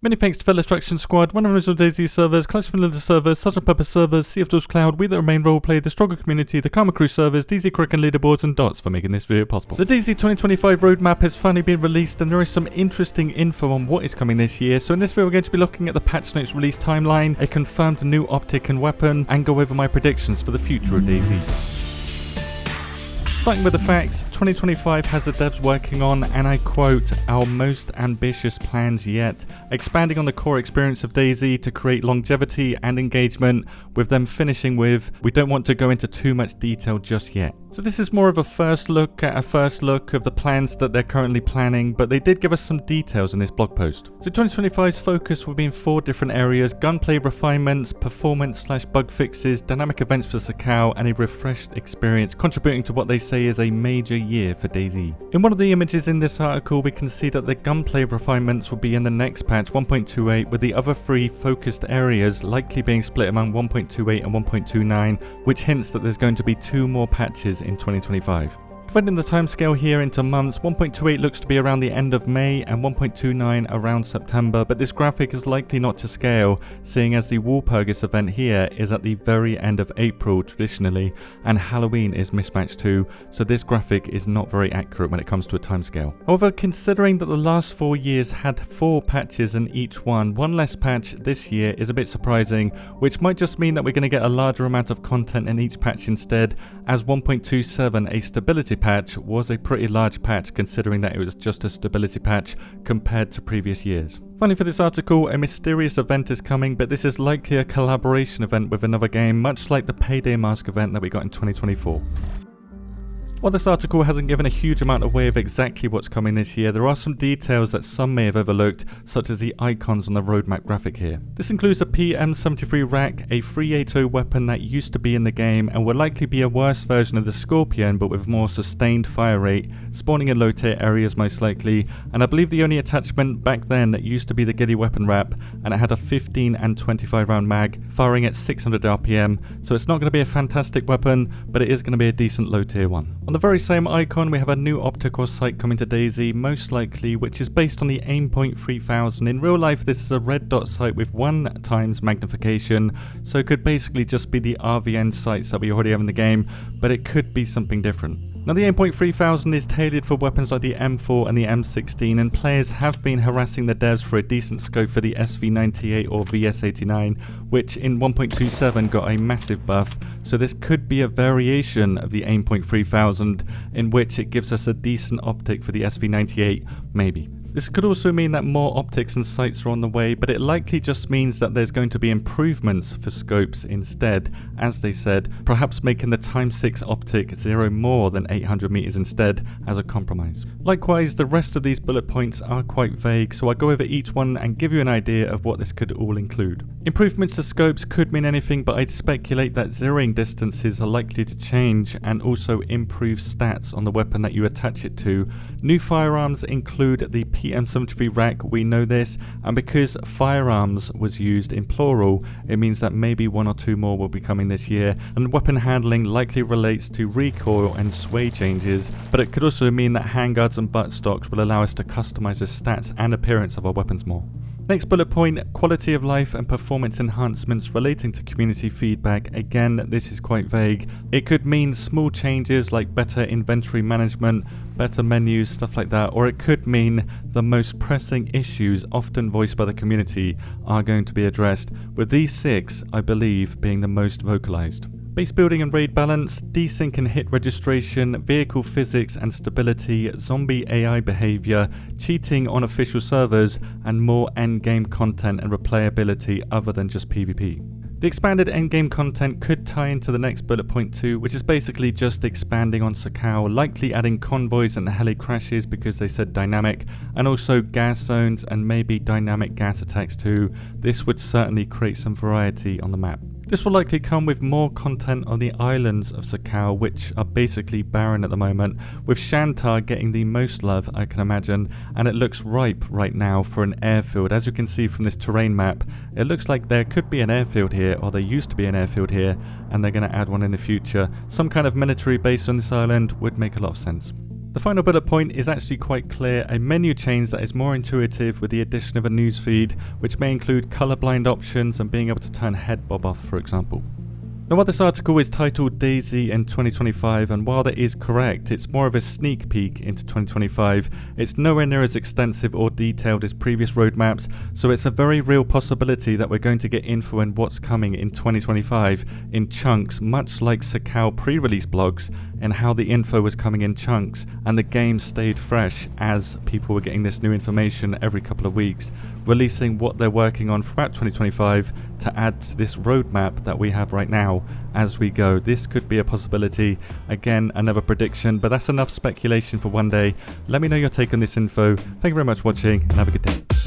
Many thanks to fellow Extraction Squad, one of the original DayZ's servers, Clash Vanilla servers, Sergeant Pepper servers, Sea of Doors Cloud, We That Remain Roleplay, the Struggle Community, the Karma Crew servers, DayZ RAK and Leaderboards, and Dots for making this video possible. The DayZ 2025 roadmap has finally been released, and there is some interesting info on what is coming this year. So in this video we're going to be looking at the patch notes release timeline, a confirmed new optic and weapon, and go over my predictions for the future of DayZ. Starting with the facts, 2025 has the devs working on, and I quote, our most ambitious plans yet, expanding on the core experience of DayZ to create longevity and engagement, with them finishing with, we don't want to go into too much detail just yet. So this is more of a first look of the plans that they're currently planning, but they did give us some details in this blog post. So 2025's focus will be in 4 different areas: gunplay refinements, performance/bug fixes, dynamic events for Sakau, and a refreshed experience, contributing to what they say is a major year for DayZ. In one of the images in this article, we can see that the gunplay refinements will be in the next patch 1.28, with the other 3 focused areas likely being split among 1.28 and 1.29, which hints that there's going to be 2 more patches in 2025. Dividing the timescale here into months, 1.28 looks to be around the end of May and 1.29 around September, but this graphic is likely not to scale, seeing as the Walpurgis event here is at the very end of April traditionally, and Halloween is mismatched too, so this graphic is not very accurate when it comes to a timescale. However, considering that the last 4 years had 4 patches in each one less patch this year is a bit surprising, which might just mean that we're going to get a larger amount of content in each patch instead, as 1.27, a stability patch, was a pretty large patch considering that it was just a stability patch compared to previous years. Finally, for this article, a mysterious event is coming, but this is likely a collaboration event with another game, much like the Payday Mask event that we got in 2024. While this article hasn't given a huge amount away of exactly what's coming this year, there are some details that some may have overlooked, such as the icons on the roadmap graphic here. This includes a PM-73 RAK, a 380 weapon that used to be in the game and will likely be a worse version of the Scorpion but with more sustained fire rate, spawning in low tier areas most likely, and I believe the only attachment back then that used to be the ghillie weapon wrap, and it had a 15 and 25 round mag, firing at 600 RPM, so it's not going to be a fantastic weapon, but it is going to be a decent low tier one. On the very same icon, we have a new optical sight coming to DayZ, most likely, which is based on the Aimpoint 3000. In real life, this is a red dot sight with 1x magnification, so it could basically just be the RVN sights that we already have in the game, but it could be something different. Now, the Aimpoint 3000 is tailored for weapons like the M4 and the M16, and players have been harassing the devs for a decent scope for the SV98 or VS89, which in 1.27 got a massive buff, so this could be a variation of the Aimpoint 3000 in which it gives us a decent optic for the SV98, maybe. This could also mean that more optics and sights are on the way, but it likely just means that there's going to be improvements for scopes instead, as they said, perhaps making the Time6 optic 0 more than 800 meters instead as a compromise. Likewise, the rest of these bullet points are quite vague, so I'll go over each one and give you an idea of what this could all include. Improvements to scopes could mean anything, but I'd speculate that zeroing distances are likely to change and also improve stats on the weapon that you attach it to. New firearms include the PM-73 RAK, we know this, and because firearms was used in plural, it means that maybe 1 or 2 more will be coming this year, and weapon handling likely relates to recoil and sway changes, but it could also mean that handguards and buttstocks will allow us to customize the stats and appearance of our weapons more. Next bullet point, quality of life and performance enhancements relating to community feedback. Again, this is quite vague. It could mean small changes like better inventory management, better menus, stuff like that, or it could mean the most pressing issues often voiced by the community are going to be addressed, with these 6, I believe, being the most vocalized. Base building and raid balance, desync and hit registration, vehicle physics and stability, zombie AI behavior, cheating on official servers, and more endgame content and replayability other than just PvP. The expanded endgame content could tie into the next bullet point too, which is basically just expanding on Sakau, likely adding convoys and heli crashes because they said dynamic, and also gas zones and maybe dynamic gas attacks too. This would certainly create some variety on the map. This will likely come with more content on the islands of Sakau, which are basically barren at the moment, with Shantar getting the most love I can imagine, and it looks ripe right now for an airfield. As you can see from this terrain map, it looks like there could be an airfield here, or there used to be an airfield here, and they're going to add one in the future. Some kind of military base on this island would make a lot of sense. The final bullet point is actually quite clear, a menu change that is more intuitive with the addition of a newsfeed, which may include colorblind options and being able to turn head bob off, for example. Now, while this article is titled DayZ in 2025, and while that is correct, it's more of a sneak peek into 2025, it's nowhere near as extensive or detailed as previous roadmaps, so it's a very real possibility that we're going to get info on what's coming in 2025 in chunks, much like Sakal pre-release blogs, and how the info was coming in chunks, and the game stayed fresh as people were getting this new information every couple of weeks, releasing what they're working on throughout 2025 to add to this roadmap that we have right now as we go. This could be a possibility. Again, another prediction, but that's enough speculation for one day. Let me know your take on this info. Thank you very much for watching, and have a good day.